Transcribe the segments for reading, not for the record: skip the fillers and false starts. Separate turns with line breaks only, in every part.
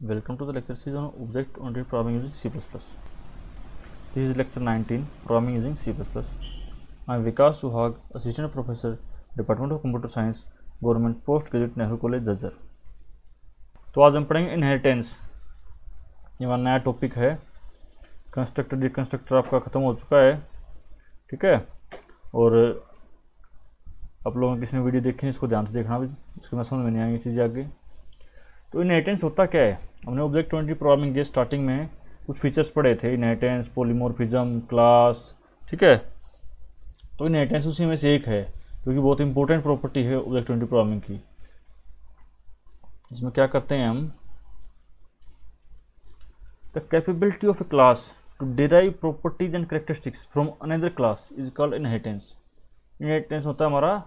Welcome to the lecture series on object-oriented programming using C++. This is lecture 19, programming using C++. I am Vikas Suhag, Assistant Professor, Department of Computer Science, Government Post Graduate Nehru College, Jajjar. तो आज हम पढ़ेंगे inheritance. ये हमारा नया topic है। Constructor डिकंस्ट्रक्टर आपका ख़त्म हो चुका है, ठीक है। और आप लोगों ने किसी ने वीडियो देखी इसको ध्यान से देखना भी, उसके मैं समझ में नहीं आएंगी चीज़ें आगे। तो इनहेरिटेंस होता क्या है? हमने ऑब्जेक्ट ओरिएंटेड प्रोग्रामिंग के स्टार्टिंग में कुछ फीचर्स पढ़े थे, इनहेरिटेंस, पॉलीमॉर्फिज्म, क्लास, ठीक है। तो इनहेरिटेंस उसी में से एक है जो कि बहुत इंपॉर्टेंट प्रॉपर्टी है ऑब्जेक्ट ओरिएंटेड प्रोग्रामिंग की। इसमें क्या करते हैं हम, the capability of a class to derive properties and characteristics from another class is called inheritance. Inheritance होता है हमारा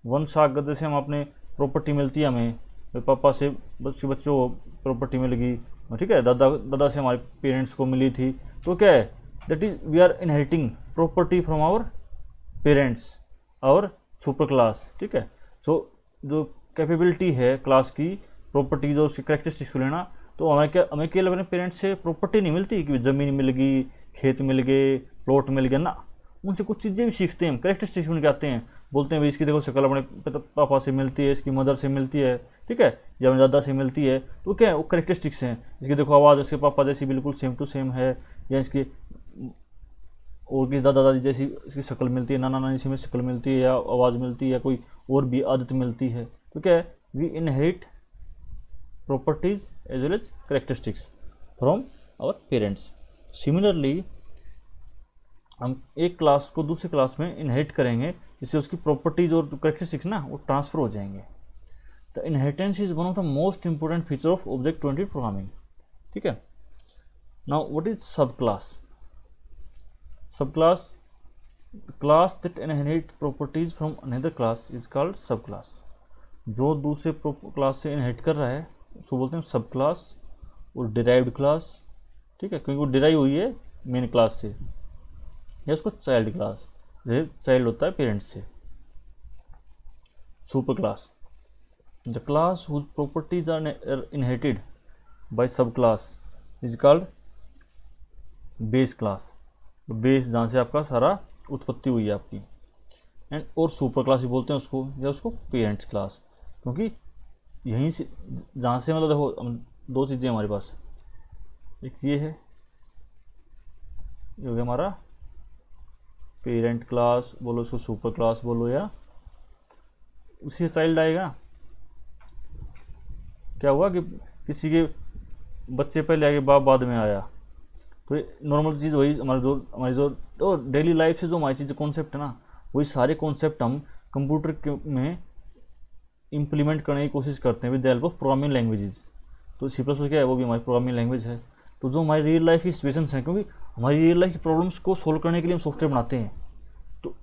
वंशागत, जैसे हम अपने प्रॉपर्टी मिलती है हमें, पापा से बच्चों को प्रॉपर्टी मिल गई, ठीक है, दादा से हमारे पेरेंट्स को मिली थी, तो क्या है, that is we are inheriting property from our parents और सुपर क्लास, ठीक है। सो जो कैपेबिलिटी है क्लास की, प्रॉपर्टी जो उसकी कैरेक्टरिस्टिक्स को लेना, तो हमें केवल अपने पेरेंट्स से प्रॉपर्टी नहीं मिलती कि ज़मीन मिल गई, खेत मिल गए, प्लॉट मिल गया ना, उनसे कुछ चीज़ें भी सीखते हैं, कैरेक्टरिस्टिक्स उनके आते हैं। बोलते हैं भाई इसकी देखो शक्ल अपने पापा से मिलती है, इसकी मदर से मिलती है, ठीक है, या अपने दादा से मिलती है, तो क्या है वो कैरेक्टरिस्टिक्स हैं। इसकी देखो आवाज़ इसके पापा जैसी बिल्कुल सेम टू सेम है, या इसकी और किसी दादा दादी जैसी इसकी शक्ल मिलती है, नाना नानी से में शक्ल मिलती है, या आवाज़ मिलती है, या कोई और भी आदत मिलती है। तो क्या है, we inherit properties as well as characteristics from our parents. Similarly हम एक क्लास को दूसरी क्लास में इनहेरिट करेंगे, जिससे उसकी प्रॉपर्टीज और कैरेक्टरिस्टिक्स ना वो ट्रांसफर हो जाएंगे। The inheritance is one of the most important feature of object oriented programming, ठीक है। नाउ व्हाट इज सब क्लास? सब class, class that inherit properties from another class is called सब क्लास। जो दूसरे क्लास से इनहेरिट कर रहा है उसको बोलते हैं सब क्लास और डिराइव्ड क्लास, ठीक है, क्योंकि वो डिराइव हुई है मेन क्लास से, या उसको चाइल्ड क्लास, चाइल्ड होता है पेरेंट्स से। Super class, the class whose properties are inherited by subclass is called base class. Base जहाँ से आपका सारा उत्पत्ति हुई है आपकी, एंड और सुपर क्लास भी बोलते हैं उसको, या उसको पेरेंट्स क्लास, क्योंकि यहीं से जहाँ से मतलब देखो दो चीज़ें हमारे पास, एक ये है, ये हो गया हमारा पेरेंट क्लास बोलो, उसको सुपर क्लास बोलो, या उसी चाइल्ड आएगा। क्या हुआ कि किसी के बच्चे पहले आगे बाप बाद में आया, तो नॉर्मल चीज़ वही हमारी जो तो डेली लाइफ से जो हमारी चीज़ कॉन्सेप्ट है ना, वही सारे कॉन्सेप्ट हम कंप्यूटर में इम्प्लीमेंट करने की कोशिश करते हैं with the help of programming languages. तो C++ क्या है, वो भी हमारी प्रोग्रामिंग लैंग्वेज है। तो जो हमारी रियल लाइफ की सिचुएशंस हैं, क्योंकि हमारी रियल लाइफ की प्रॉब्लम्स को सोल्व करने के लिए हम सॉफ्टवेयर बनाते हैं, तो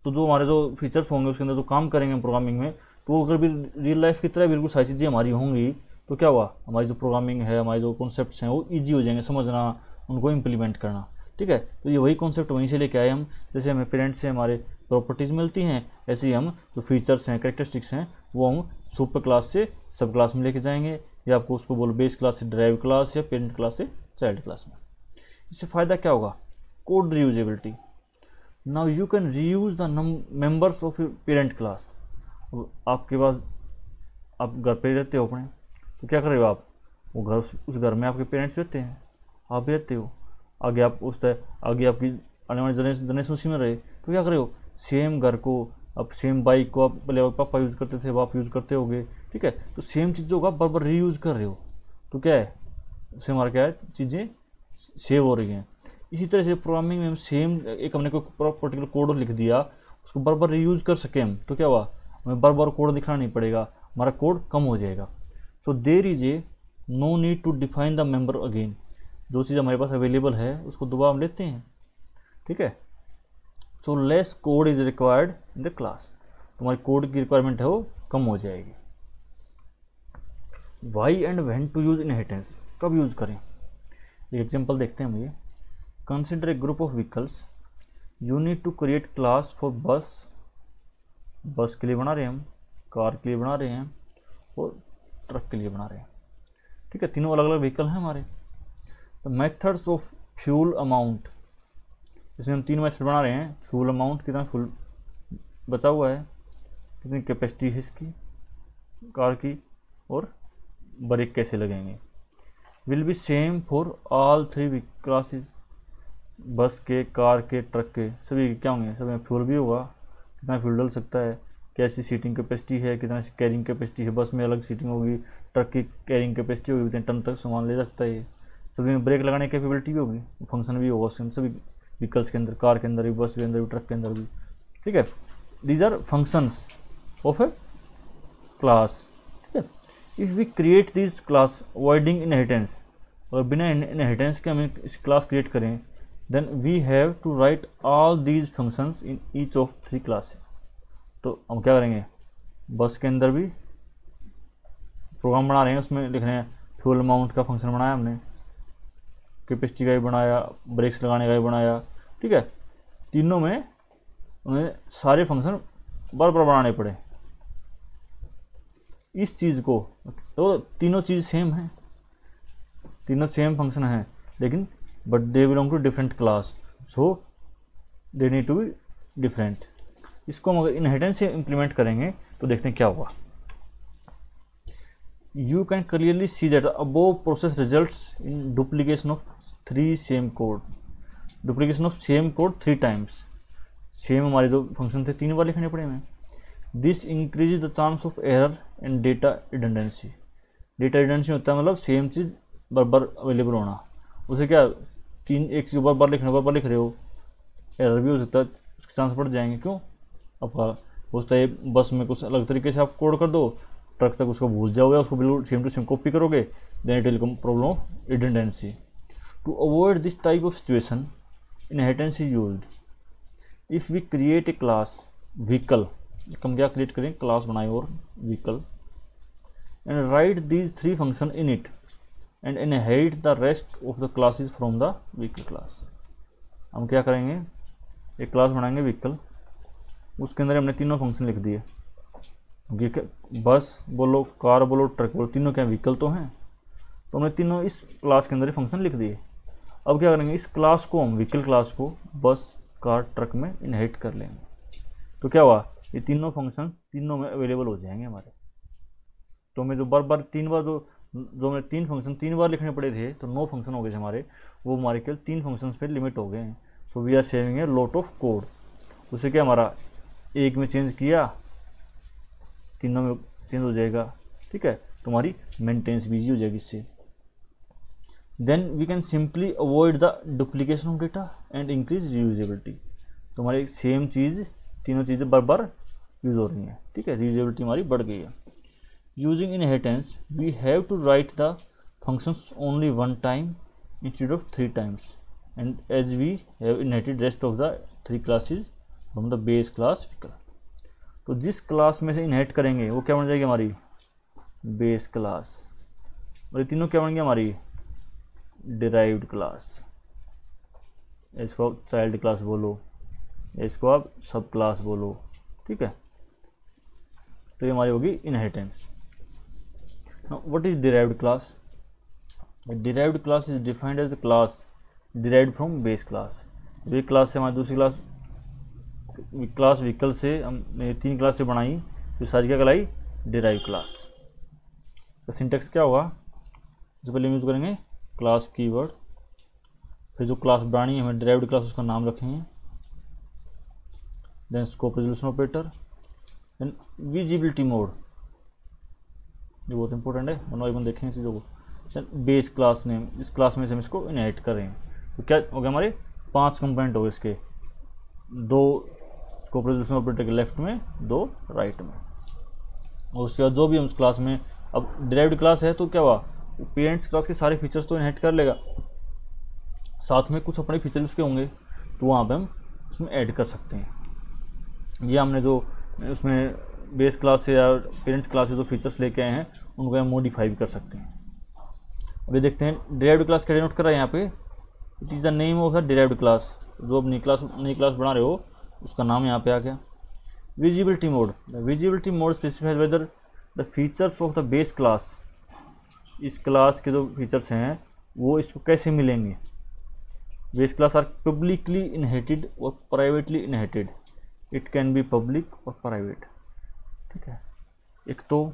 जो हमारे जो फीचर्स होंगे उसके अंदर जो काम करेंगे हम प्रोग्रामिंग में, तो अगर भी रियल लाइफ की तरह बिल्कुल सारी चीज़ें हमारी होंगी, तो क्या हुआ, हमारी जो प्रोग्रामिंग है, हमारे जो कॉन्सेप्ट्स हैं वो ईजी हो जाएंगे समझना, उनको इम्प्लीमेंट करना, ठीक है। तो ये वही कॉन्सेप्ट वहीं से लेके आए हम। जैसे हमें पेरेंट्स से हमारे प्रॉपर्टीज़ मिलती हैं, ऐसे ही हम जो फीचर्स हैं, कैरेक्टरिस्टिक्स हैं, वो हम सुपर क्लास से सब क्लास में लेके जाएंगे, या आपको उसको बोलो बेस क्लास से ड्राइव क्लास, या पेरेंट क्लास से चाइल्ड क्लास में। इससे फ़ायदा क्या होगा? Code reusability. Now you can reuse the members of parent class. आपके पास, आप घर पे रहते हो अपने, तो क्या कर रहे हो आप, वो घर, उस घर में आपके पेरेंट्स रहते हैं, आप भी रहते हो, आगे आप आगे आपकी आने वाली जनरेशन उसी में रहे, तो क्या कर रहे हो, सेम घर को, अब सेम बाइक को आप पहले पापा यूज़ करते थे, आप यूज़ करते होगे, ठीक है, तो सेम चीज़ों का बार बार रीयूज़ कर रहे हो, तो क्या है, उससे हमारा क्या है, चीज़ें सेव हो रही हैं। इसी तरह से प्रोग्रामिंग में हम सेम एक हमने कोई पर्टिकुलर कोड लिख दिया, उसको बार बार रीयूज़ कर सके हम, तो क्या हुआ, हमें बार बार कोड दिखाना नहीं पड़ेगा, हमारा कोड कम हो जाएगा। So there is a no need to define the member again. जो चीज़ हमारे पास अवेलेबल है उसको दोबारा हम लेते हैं, ठीक है। So less code is required in the class, हमारी कोड की रिक्वायरमेंट है वो कम हो जाएगी। Why and when to use inheritance, कब यूज करें, एक एग्जांपल देखते हैं हम। ये consider a group of vehicles, you need to create class for bus, bus के लिए बना रहे हैं हम, कार के लिए बना रहे हैं, और ट्रक के लिए बना रहे हैं, ठीक है, तीनों अलग अलग व्हीकल हैं हमारे। तो मेथड्स ऑफ फ्यूल अमाउंट, इसमें हम तीन मेथड बना रहे हैं। फ्यूल अमाउंट, कितना फ्यूल बचा हुआ है, कितनी कैपेसिटी है इसकी कार की, और ब्रेक कैसे लगेंगे। Will be same for all three classes, बस के, कार के, ट्रक के, सभी क्या होंगे, सभी में फ्यूल भी होगा, कितना फ्यूल डल सकता है, कैसी सीटिंग कैपेसिटी है, कितना कैरिंग कैपेसिटी है, बस में अलग सीटिंग होगी, ट्रक की कैरिंग कैपेसिटी होगी, कितने टन तक सामान ले जा सकता है, सभी में ब्रेक लगाने की कैपेबिलिटी भी होगी, फंक्शन भी होगा उसके सभी व्हीकल्स के अंदर, कार के अंदर भी, बस के अंदर भी, ट्रक के अंदर भी। ठीक है, these are functions of a class. ठीक है, if we create this class avoiding inheritance, और बिना इनहेरिटेंस के हम इस क्लास क्रिएट करें, then we have to write all these functions in each of three classes। तो हम क्या करेंगे, बस के अंदर भी प्रोग्राम बना रहे हैं, उसमें लिख रहे हैं फ्यूल अमाउंट का फंक्शन बनाया हमने, कैपेसिटी का भी बनाया, ब्रेक्स लगाने का भी बनाया। ठीक है, तीनों में उन्हें सारे फंक्शन बार बार बनाने पड़े इस चीज़ को। तो तीनों चीज़ सेम है, तीनों सेम फंक्शन है, लेकिन but they belong to different class, so they need to be different. इसको हम अगर इनहेरिटेंस से इम्प्लीमेंट करेंगे तो देखते हैं क्या होगा। You can clearly see that above process results in duplication of three same code, duplication of same code three times. Same हमारे जो फंक्शन थे तीन बार लिखने पड़े हमें। This increase the chance of error and data redundancy. Data redundancy होता है मतलब सेम चीज़ बार बार अवेलेबल होना, उसे क्या तीन एक चीज़ बार बार लिख रहे हो, एरर भी हो सकता है, उसके चांस बढ़ जाएंगे। क्यों, आपका हो सकता है बस में कुछ अलग तरीके से आप कोड कर दो, ट्रक तक उसको भूल जाओगे, उसको बिल्कुल सेम टू सेम कॉपी करोगे, then it will come problem of redundancy. To avoid this type of situation, inheritance is used. If we create a class vehicle, हम क्या क्रिएट करें, क्लास बनाए और vehicle, and write these three function in it and inherit the rest of the classes from the vehicle class. हम क्या करेंगे, एक class बनाएंगे व्हीकल, उसके अंदर हमने तीनों फंक्शन लिख दिए, बस बोलो, कार बोलो, ट्रक बोलो, तीनों क्या व्हीकल तो हैं, तो हमने तीनों इस क्लास के अंदर ही फंक्शन लिख दिए। अब क्या करेंगे, इस क्लास को हम व्हीकल क्लास को बस, कार, ट्रक में इनहेरिट कर लेंगे। तो क्या हुआ, ये तीनों फंक्शन तीनों में अवेलेबल हो जाएंगे हमारे। तो हमें जो बार तीन बार जो हमें तीन फंक्शन तीन बार लिखने पड़े थे, तो 9 फंक्शन हो गए थे हमारे, वो हमारे केवल 3 फंक्शंस पे लिमिट हो गए हैं। So we are saving a lot of code. उससे क्या हमारा एक में चेंज किया, तीनों में चेंज हो जाएगा। ठीक है, तो हमारी मेंटेनेंस भी ईजी हो जाएगी इससे। Then we can simply avoid the duplication of data and increase reusability. तो हमारी सेम चीज़, तीनों चीज़ें बार बार यूज हो रही हैं। ठीक है, रीयूजेबिलिटी हमारी बढ़ गई है। Using inheritance, we have to write the functions only one time instead of 3 times, and as we have inherited rest of the 3 classes from the base class vehicle, तो जिस क्लास में से इनहेरिट करेंगे वो क्या बन जाएगी हमारी बेस क्लास, और ये तीनों क्या बन गई हमारी डिराइव्ड क्लास। इसको आप चाइल्ड क्लास बोलो, इसको आप सब क्लास बोलो। ठीक है, तो ये हमारी होगी inheritance. Now, what is derived class? A derived class is defined as a class derived from base class। एक क्लास से हमारी दूसरी क्लास व्हीकल से हमने 3 क्लास से बनाई, तो सारी क्या कहलाई, डिराइव क्लास। तो सिंटेक्स क्या होगा, इससे पहले यूज करेंगे क्लास कीवर्ड, फिर जो क्लास बनानी है हमें डिराइव्ड क्लास, उसका नाम रखेंगे, then scope resolution operator, then visibility mode, ये बहुत इंपॉर्टेंट है, वन देखेंगे चीज़ों को। बेस क्लास नेम, इस क्लास में से हम इसको इनहेरिट कर रहे हैं, तो क्या हो गया हमारे 5 कंपोनेंट हो गए इसके, 2 स्कोप रेजोल्यूशन ऑपरेटर के लेफ्ट में, 2 राइट में। और उसके बाद जो भी हम इस क्लास में, अब डिराइव्ड क्लास है तो क्या हुआ, पेरेंट्स क्लास के सारे फीचर्स तो इनहेरिट कर लेगा, साथ में कुछ अपने फीचर उसके होंगे, तो वहाँ पर हम उसमें ऐड कर सकते हैं। ये हमने जो उसमें बेस क्लास से या पेरेंट क्लास से जो फीचर्स लेके आए हैं उनको हम मॉडिफाई भी कर सकते हैं। अभी देखते हैं डिराइव्ड क्लास क्या डिनोट कर रहा है यहाँ पे, it is the name of the derived class. जो अब नई क्लास बना रहे हो उसका नाम यहाँ पे आ गया। Visibility mode, the visibility mode specifies whether the features of the base class इस क्लास के जो फीचर्स हैं वो इसको कैसे मिलेंगे। Base class are publicly inherited और privately inherited, it can be public और प्राइवेट। ठीक है, एक तो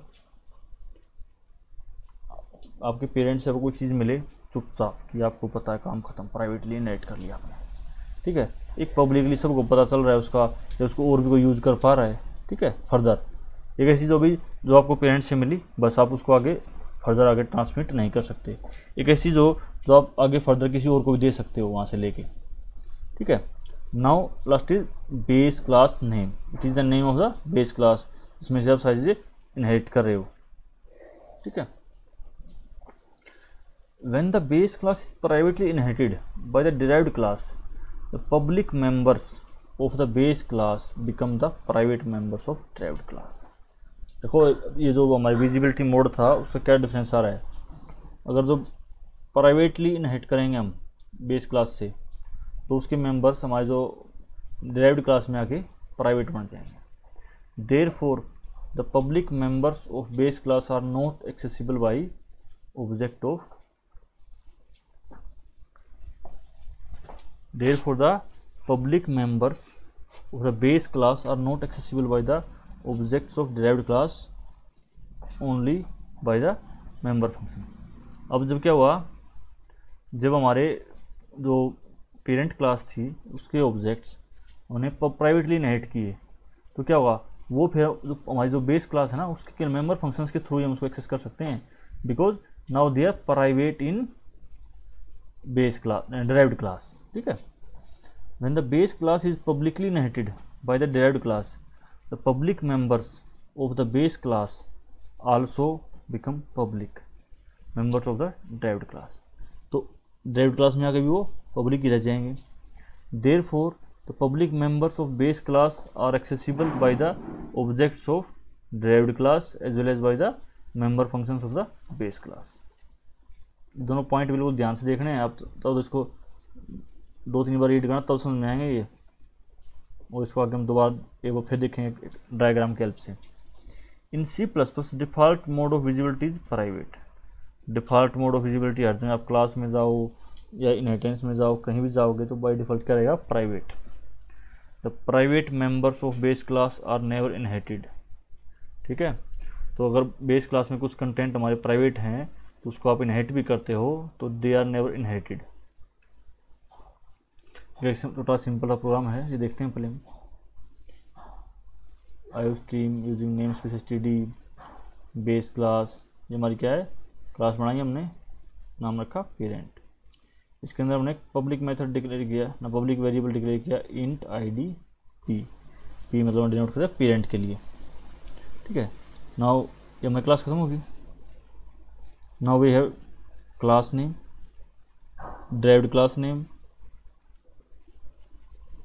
आपके पेरेंट्स से कोई चीज़ मिले चुपचाप कि आपको पता है काम खत्म, प्राइवेटली इनहेरिट कर लिया आपने। ठीक है, एक पब्लिकली सबको पता चल रहा है उसका, या उसको और भी कोई यूज़ कर पा रहा है। ठीक है, फर्दर एक ऐसी जो आपको पेरेंट्स से मिली, बस आप उसको आगे फर्दर आगे ट्रांसमिट नहीं कर सकते। एक ऐसी जो आप आगे फर्दर किसी और को भी दे सकते हो वहाँ से लेके। ठीक है, now last is base class name, it is the name of the base class, इसमें से आप सारी चीज़ें इनहेरिट कर रहे हो। ठीक है, when the base class is privately inherited by the derived class, the public members of the base class become the private members of derived class। देखो ये जो हमारी विजिबिलिटी मोड था उसका क्या डिफरेंस आ रहा है। अगर जो प्राइवेटली इनहेरिट करेंगे हम बेस क्लास से, तो उसके मेंबर्स हमारे जो डिराइव्ड क्लास में आके प्राइवेट बन जाएंगे। Therefore the public members of base class are not accessible by object of, therefore the public members of the base class are not accessible by the objects of derived class, only by the member function। अब जब क्या हुआ, जब हमारे जो parent class थी उसके objects उन्हें प्राइवेटली इनहेरिट किए, तो क्या हुआ, वो फिर जो हमारी जो बेस क्लास है ना उसके मेंबर फंक्शंस के थ्रू हम उसको एक्सेस कर सकते हैं, because now they are private in base class derived class. ठीक है, when the base class is publicly inherited by the derived class, the public members of the base class also become public members of the derived class। तो derived class में आगे भी वो public ही रह जाएंगे। therefore the public members of base class are accessible by the objects of derived class as well as by the member functions of the base class। दोनों point बिल्कुल ध्यान से देखने हैं आप, तो इसको 2-3 बार रीड करना तब समझ में आएंगे ये, और इसको आगे हम दोबारा एक बार फिर देखेंगे डायग्राम के हेल्प से। In C++ default mode of visibility is private. Default mode of visibility हर जगह आप क्लास में जाओ या इनहेरिटेंस में जाओ कहीं भी जाओगे तो बाय डिफ़ॉल्ट क्या रहेगा, private. The private members of base class are never inherited. ठीक है, तो अगर बेस क्लास में कुछ कंटेंट हमारे प्राइवेट हैं तो उसको आप इनहेरिट भी करते हो तो दे आर नेवर इनहेरिटेड। थोड़ा सिंपल प्रोग्राम है, ये देखते हैं पहले हम। IO stream using name space std base class, ये हमारी क्या है, क्लास बनाई हमने, नाम रखा पेरेंट। इसके अंदर हमने पब्लिक मेथड डिक्लेयर किया ना, पब्लिक वेरिएबल डिक्लेयर किया इंट id p मतलब डिनोट करता है पेरेंट के लिए। ठीक है, नाउ ये हमारी क्लास खत्म होगी। Now we have class name, derived class name,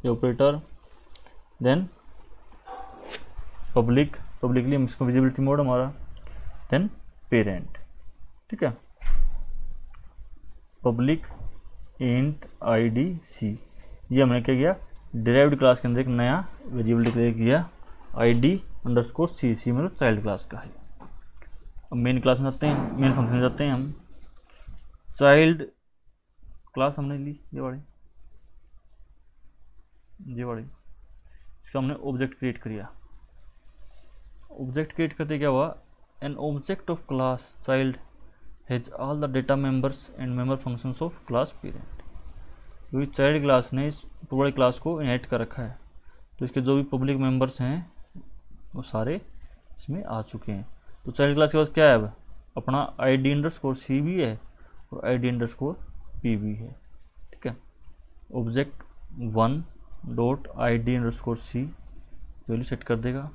operator, then publicly हम इसको विजिबिलिटी मोड हमारा, देन पेरेंट। ठीक है, पब्लिक इंट id c, ये हमने क्या किया, डिराइव्ड क्लास के अंदर एक नया वेरिएबल डिक्लेयर किया id अंडरस्कोर c मतलब चाइल्ड क्लास का है। अब मेन क्लास में जाते हैं, मेन फंक्शन में जाते हैं हम। चाइल्ड क्लास हमने ली ये वाली, इसका हमने ऑब्जेक्ट क्रिएट किया। ऑब्जेक्ट क्रिएट करते क्या हुआ, an object of class child has all the data members and member functions of class parent. क्योंकि चाइल्ड क्लास ने इस पूरे क्लास को इनहेरिट कर रखा है, तो इसके जो भी पब्लिक मेंबर्स हैं वो सारे इसमें आ चुके हैं। तो चाइल्ड क्लास के पास क्या है, अब अपना id_c भी है और id_p भी है। ठीक है, ऑब्जेक्ट 1.id_c वैल्यू सेट कर देगा,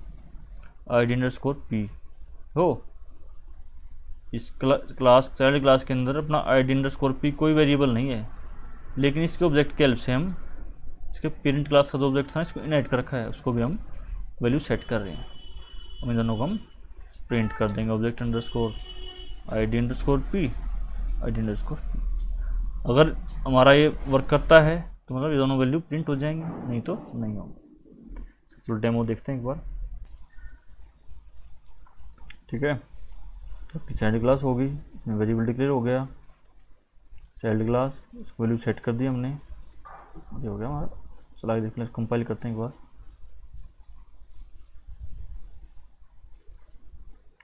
id_p हो इस क्लास चाइल्ड क्लास के अंदर अपना id_p कोई वेरिएबल नहीं है, लेकिन इसके ऑब्जेक्ट के हेल्प से हम इसके पेरेंट क्लास का जो ऑब्जेक्ट था इसको इनहेरिट कर रखा है उसको भी हम वैल्यू सेट कर रहे हैं। हम इन दोनों को हम प्रिंट कर देंगे, ऑब्जेक्ट अंडरस्कोर id_p id_p। अगर हमारा ये वर्क करता है तो मतलब ये दोनों वैल्यू प्रिंट हो जाएंगे, नहीं तो नहीं होंगे। तो डेमो देखते हैं एक बार। ठीक है, तो चाइल्ड क्लास हो गई, इसमें वेरिएबल डिक्लेयर हो गया, चाइल्ड क्लास, इसको वैल्यू सेट कर दी हमने, ये हो गया हमारा। चला के देख लें, कंपाइल करते हैं एक बार।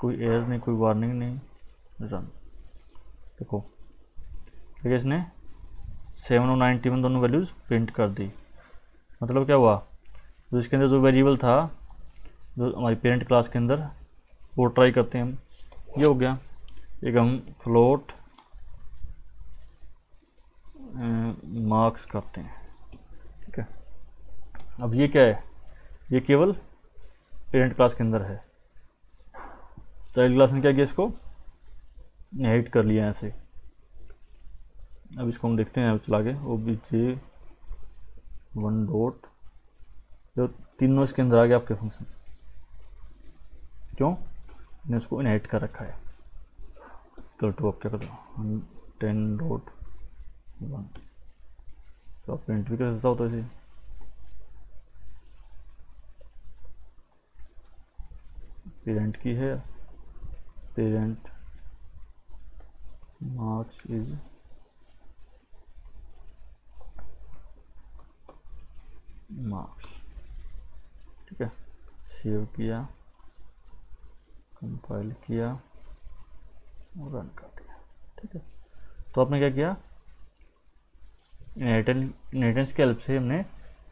कोई एरर नहीं, कोई वार्निंग नहीं, रन। देखो देखिए इसने 7 और 91 दोनों वैल्यूज प्रिंट कर दी। मतलब क्या हुआ, जो इसके अंदर जो वेरिएबल था जो हमारी पेरेंट क्लास के अंदर, वो ट्राई करते हैं हम। ये हो गया एक, हम फ्लोट मार्क्स करते हैं, ठीक है। अब ये क्या है, ये केवल पेरेंट क्लास के अंदर है। चाइल्ड क्लास ने क्या किया, इसको इनहेरिट कर लिया ऐसे। अब इसको हम देखते हैं, अब चला के obj 1 डॉट, जो तीनों इसके अंदर आ गया आपके फंक्शन। क्यों, ने उसको इनहेरिट कर रखा है। इक्वल टू आप क्या करते हो 10.1, तो आप प्रिंट भी कर सकता हो। तो ऐसे पेरेंट की है, पेरेंट मार्क्स इज मार्क्स, ठीक है। सेव किया, कंपाइल किया और रन कर दिया, ठीक है। तो आपने क्या किया, इनहेरिटेंस के हेल्प से हमने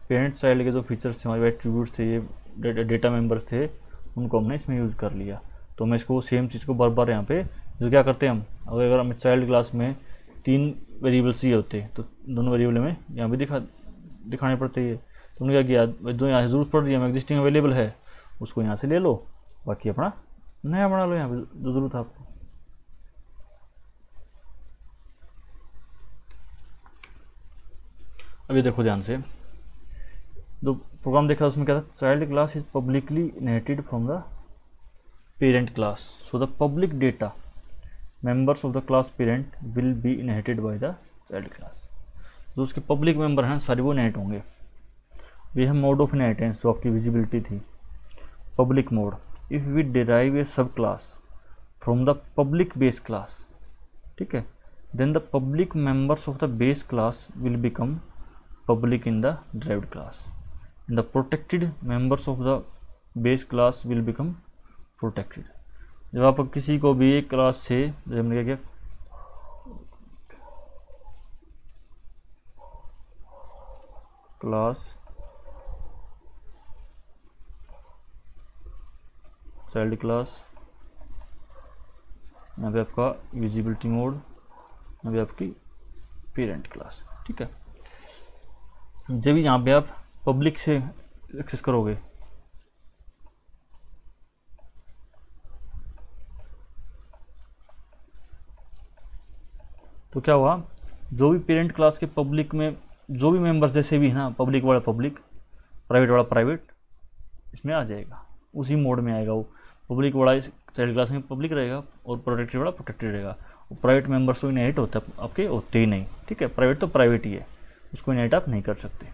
पेरेंट चाइल्ड के जो फीचर्स थे, हमारे एट्रीब्यूट्स थे, ये डेटा मेंबर्स थे, उनको हमने इसमें यूज़ कर लिया। तो मैं इसको सेम चीज़ को बार बार यहाँ पे जो क्या करते हैं हम, अगर हमें चाइल्ड क्लास में 3 वेरिएबल्स ही होते तो दोनों वेरिएबल में यहाँ भी दिखाने पड़ते हैं। तो उन्होंने क्या किया, जो यहाँ से जरूरत पड़ रही है, हमें एग्जिस्टिंग अवेलेबल है, उसको यहाँ से ले लो, बाकी अपना नया बना लो यहाँ पे जो जरूरत है आपको। अभी देखो ध्यान से, जो प्रोग्राम देखा उसमें क्या था, child class is publicly inherited from the parent class, so the public data members of the class parent will be inherited by the child class. जो उसके पब्लिक मेंबर हैं सारे वो इनहेरिट होंगे। ये है मोड ऑफ इनहेरिटेंस, जो आपकी विजिबिलिटी थी, public mode. If we derive a sub class from the public base class, ठीक है, then the public members of the base class will become public in the derived class, and the protected members of the base class will become protected। जब आप किसी को भी एक class से, जब हमने क्या किया, क्लास चाइल्ड क्लास, यहाँ पे आपका विजिबिलिटी मोड, यहाँ पे आपकी पेरेंट क्लास, ठीक है। जब यहाँ पे आप पब्लिक से एक्सेस करोगे, तो क्या हुआ, जो भी पेरेंट क्लास के पब्लिक में जो भी मेंबर्स जैसे भी है ना, पब्लिक वाला पब्लिक, प्राइवेट वाला प्राइवेट, इसमें आ जाएगा, उसी मोड में आएगा। वो पब्लिक वाला इस चाइल्ड क्लास में पब्लिक रहेगा और प्रोटेक्टेड वाला प्रोटेक्टेड रहेगा। प्राइवेट मेंबर्स तो इनहेरिट होता आपके होते ही नहीं, ठीक है। प्राइवेट तो प्राइवेट ही है, उसको इनहेरिट आप नहीं कर सकते।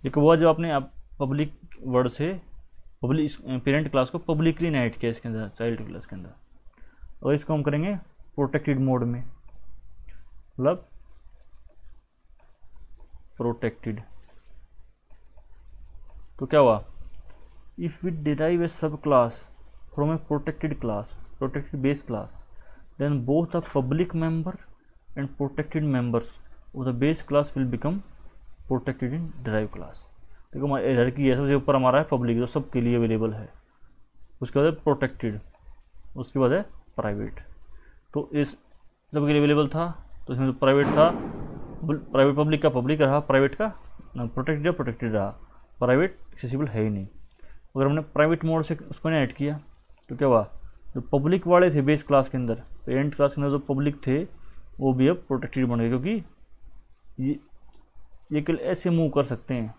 एक वो जो आपने आप पब्लिक वर्ड से पब्लिक पेरेंट क्लास को पब्लिकली इनहेरिट किया इसके अंदर, चाइल्ड क्लास के अंदर, और इसको हम करेंगे प्रोटेक्टेड मोड में, मतलब प्रोटेक्टेड। तो क्या हुआ, if we derive a sub class from A protected class, protected base class, then both the public member and protected members of the base class will become protected in derived class। देखो हमारे इधर की सबसे ऊपर हमारा है public, जो सबके लिए अवेलेबल है, उसके बाद है प्रोटेक्टेड, उसके बाद है प्राइवेट। तो इस सबके लिए अवेलेबल था, तो इसमें जो प्राइवेट था, प्राइवेट पब्लिक का पब्लिक रहा, प्राइवेट का प्रोटेक्टेड प्रोटेक्टेड रहा, प्राइवेट एक्सेसिबल है ही नहीं। अगर हमने प्राइवेट मोड से उसको ऐड किया तो क्या हुआ, जो पब्लिक वाले थे बेस क्लास के अंदर, पेरेंट क्लास के अंदर जो पब्लिक थे वो भी अब प्रोटेक्टेड बन गए, क्योंकि ये केवल ऐसे मूव कर सकते हैं,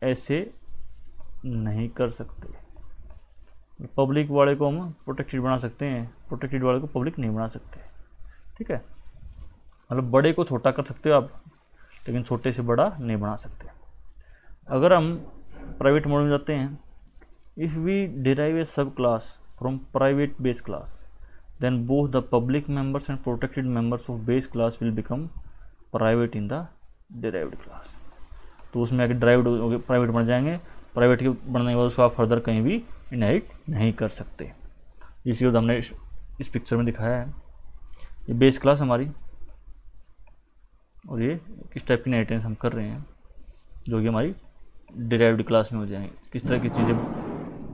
ऐसे नहीं कर सकते। पब्लिक वाले को हम प्रोटेक्टेड बना सकते हैं, प्रोटेक्टेड वाले को पब्लिक नहीं बना सकते, ठीक है। मतलब बड़े को छोटा कर सकते हो आप, लेकिन छोटे से बड़ा नहीं बना सकते। अगर हम प्राइवेट मोड में जाते हैं, if we derive a subclass from private base class, then both the public members and protected members of base class will become private in the derived class। तो उसमें आगे derived प्राइवेट बन जाएंगे, private के बनने के बाद उसको आप फर्दर कहीं भी इनहेरिट नहीं कर सकते। इसी को हमने इस पिक्चर में दिखाया है। ये बेस क्लास हमारी, और ये किस टाइप की इनहेरिटेंस हम कर रहे हैं जो कि हमारी डिराइव्ड क्लास में हो जाएंगे। किस तरह की चीज़ें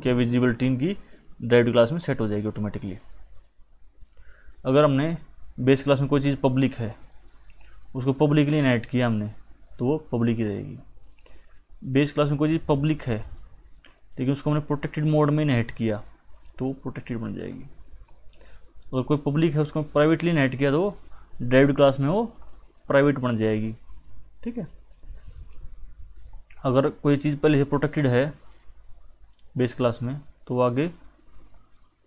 क्या विजिबिलिटी इनकी डिराइव्ड क्लास में सेट हो जाएगी ऑटोमेटिकली। अगर हमने बेस क्लास में कोई चीज़ पब्लिक है, उसको पब्लिकली इनहेरिट किया हमने, तो वो पब्लिक ही रहेगी। बेस क्लास में कोई चीज़ पब्लिक है लेकिन उसको हमने प्रोटेक्टेड मोड में इनहेरिट किया, तो वो प्रोटेक्टेड बन जाएगी। अगर कोई पब्लिक है उसको प्राइवेटली इनहेरिट किया, तो डिराइव्ड क्लास में वो प्राइवेट बन जाएगी। ठीक है। अगर कोई चीज़ पहले से प्रोटेक्टेड है बेस क्लास में, तो वो आगे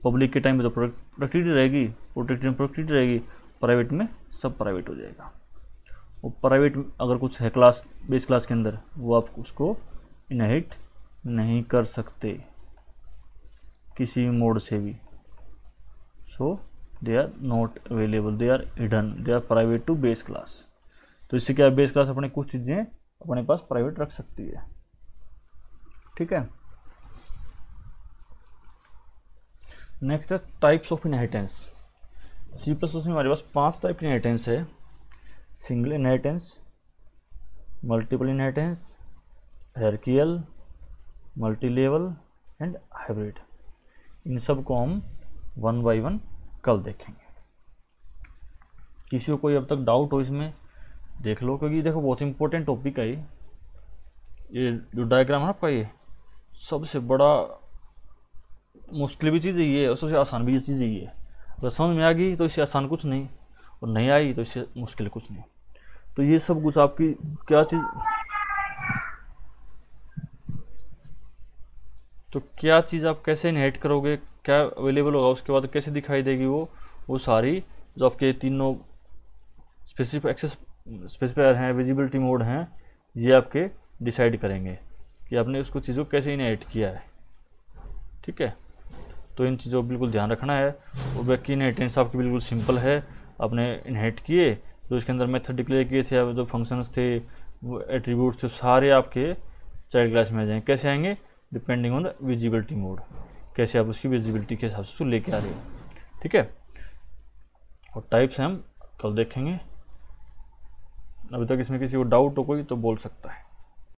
पब्लिक के टाइम में तो प्रोटेक्टेड रहेगी, प्रोटेक्टेड रहेगी, प्राइवेट में सब प्राइवेट हो जाएगा। वो प्राइवेट अगर कुछ है क्लास बेस क्लास के अंदर, वो आप उसको इनहेरिट नहीं कर सकते किसी भी मोड से भी। So they are not available, they are hidden, they are private to base class. तो इससे क्या, बेस क्लास अपने कुछ चीज़ें अपने पास प्राइवेट रख सकती है। ठीक है। नेक्स्ट है types of inheritance. C plus plus में हमारे पास 5 टाइप की इनहेरिटेंस है। Single inheritance, multiple inheritance, hierarchical, multi level and hybrid. इन सब को हम 1 बाय 1 कल देखेंगे। किसी को कोई अब तक डाउट हो इसमें देख लो, क्योंकि देखो बहुत इंपॉर्टेंट टॉपिक है ये जो डायग्राम है आपका, ये सबसे बड़ा मुश्किल भी चीज़ ये है और सबसे आसान भी चीज़ ये है। अगर समझ में आ गई तो इससे आसान कुछ नहीं, और नहीं आई तो इससे मुश्किल कुछ नहीं। तो ये सब कुछ आपकी क्या चीज़, तो क्या चीज़ आप कैसे इनहेरिट करोगे, क्या अवेलेबल होगा, उसके बाद कैसे दिखाई देगी वो सारी जो आपके तीनों स्पेसिफिक एक्सेस स्पेसिफायर हैं, विजिबिलिटी मोड हैं, ये आपके डिसाइड करेंगे कि आपने उसको चीज़ों को कैसे इनहेरिट किया है। ठीक है। तो इन चीज़ों को बिल्कुल ध्यान रखना है। और बाकी इनहेरिटेंस आपकी बिल्कुल सिंपल है। आपने इनहेरिट किए, जो इसके अंदर मेथड डिक्लेयर किए थे, जो फंक्शंस थे, वो एट्रीब्यूट्स थे, सारे आपके चाइल्ड क्लास में आ जाएंगे। कैसे आएंगे, depending on the visibility mode, कैसे आप उसकी विजिबिलिटी के हिसाब से उसको लेके आ रहे हो। ठीक है। और टाइप्स हम कल देखेंगे। अभी तक इसमें किसी को डाउट हो कोई तो बोल सकता है।